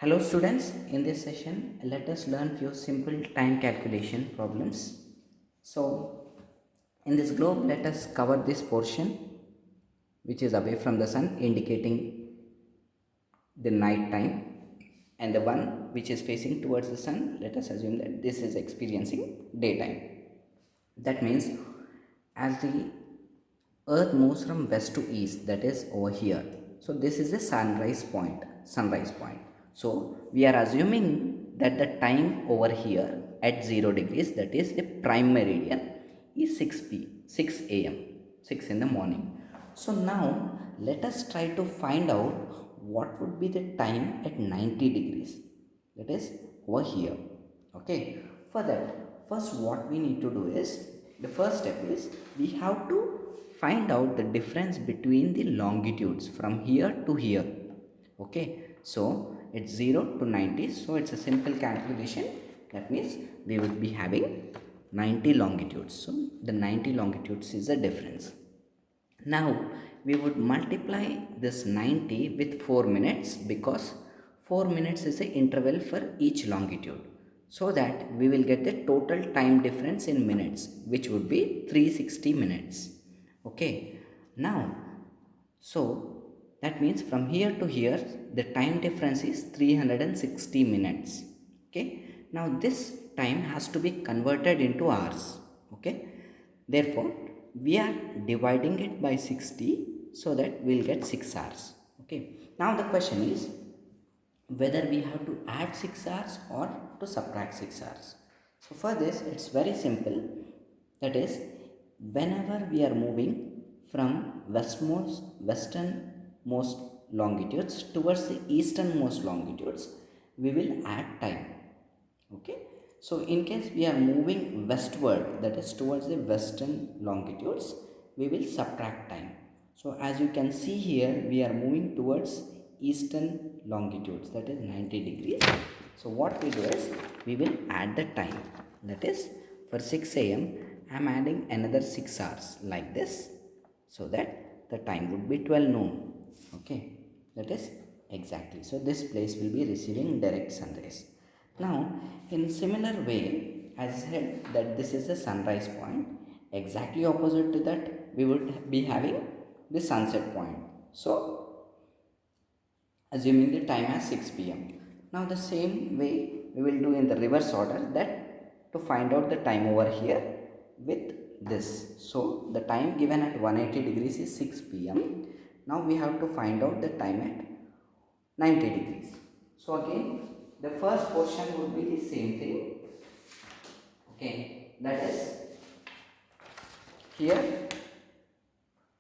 Hello students, in this session let us learn few simple time calculation problems. So in this globe let us cover this portion which is away from the sun indicating the night time, and the one which is facing towards the sun, let us assume that this is experiencing daytime. That means as the earth moves from west to east, that is over here, so this is the sunrise point. So we are assuming that the time over here at 0 degrees, that is the prime meridian, is 6 a.m., 6 in the morning. So now let us try to find out what would be the time at 90 degrees, that is over here. Okay, for that, first what we need to do is, the first step is we have to find out the difference between the longitudes from here to here. Okay, so it's 0 to 90, so it's a simple calculation. That means we would be having 90 longitudes, so the 90 longitudes is the difference. Now we would multiply this 90 with 4 minutes, because 4 minutes is the interval for each longitude, so that we will get the total time difference in minutes, which would be 360 minutes. Okay, now so that means from here to here the time difference is 360 minutes. Okay, now this time has to be converted into hours. Okay, therefore we are dividing it by 60, so that we'll get 6 hours. Okay, now the question is whether we have to add 6 hours or to subtract 6 hours. So for this it's very simple. That is, whenever we are moving from westernmost longitudes towards the easternmost longitudes, we will add time. Okay, so in case we are moving westward, that is towards the western longitudes, we will subtract time. So as you can see here, we are moving towards eastern longitudes, that is 90 degrees. So what we do is we will add the time. That is, for 6 a.m. I am adding another 6 hours like this, so that the time would be 12 noon. Okay, that is exactly, so this place will be receiving direct sun rays. Now in similar way, as I said that this is the sunrise point, exactly opposite to that we would be having the sunset point. So assuming the time as 6 p.m. Now the same way we will do in the reverse order, that to find out the time over here with this. So the time given at 180 degrees is 6 p.m. Now we have to find out the time at 90 degrees. So again the first portion would be the same thing. Okay, that is, here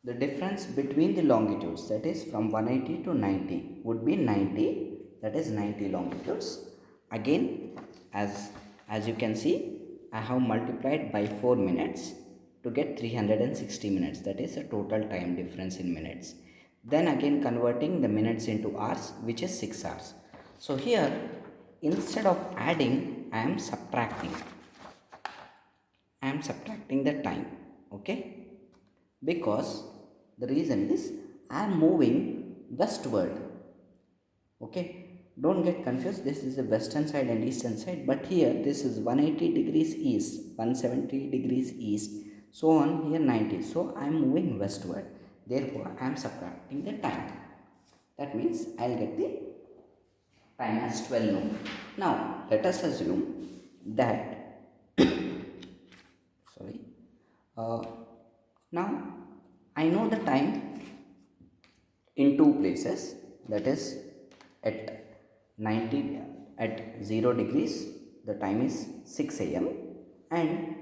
the difference between the longitudes, that is from 180 to 90, would be 90, that is 90 longitudes. Again, as you can see, I have multiplied by 4 minutes to get 360 minutes, that is a total time difference in minutes. Then again converting the minutes into hours, which is 6 hours. So here instead of adding, I am subtracting the time. Okay, because the reason is I am moving westward. Okay, don't get confused, this is the western side and eastern side, but here this is 180 degrees east, 170 degrees east, so on, here 90, so I am moving westward, therefore I am subtracting the time. That means I'll get the time as 12 noon. Now let us assume that sorry now I know the time in two places, that is at 90, at 0 degrees the time is 6 a.m., and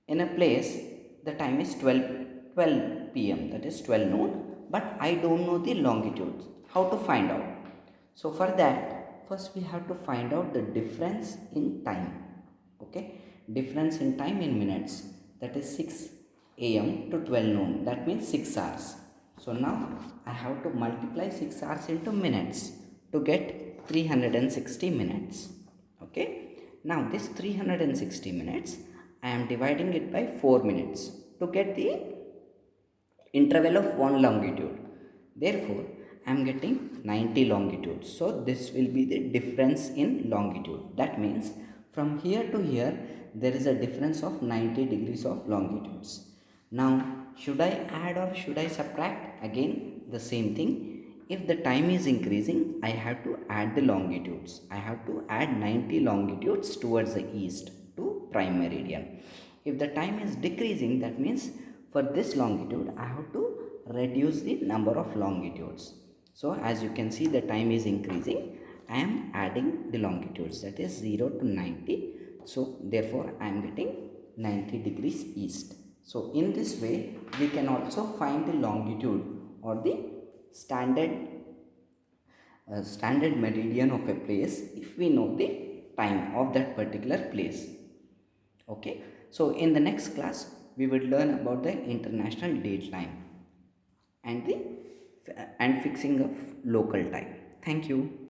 in a place the time is 12 p.m., that is 12 noon, but I don't know the longitude. How to find out? So for that, first we have to find out the difference in time. Okay, difference in time in minutes, that is 6 a.m. to 12 noon, that means 6 hours. So now I have to multiply 6 hours into minutes to get 360 minutes. Okay, now this 360 minutes I am dividing it by 4 minutes to get the interval of one longitude. Therefore I am getting 90 longitude. So this will be the difference in longitude. That means from here to here there is a difference of 90 degrees of longitudes. Now should I add or should I subtract? Again the same thing. If the time is increasing, I have to add the longitudes. I have to add 90 longitudes towards the east to prime meridian. If the time is decreasing, that means for this longitude I have to reduce the number of longitudes. So as you can see, the time is increasing. I am adding the longitudes, that is 0 to 90. So therefore I am getting 90 degrees east. So in this way we can also find the longitude or the standard meridian of a place if we know the time of that particular place. Okay, so in the next class we will learn about the international date time and the and fixing of local time. Thank you.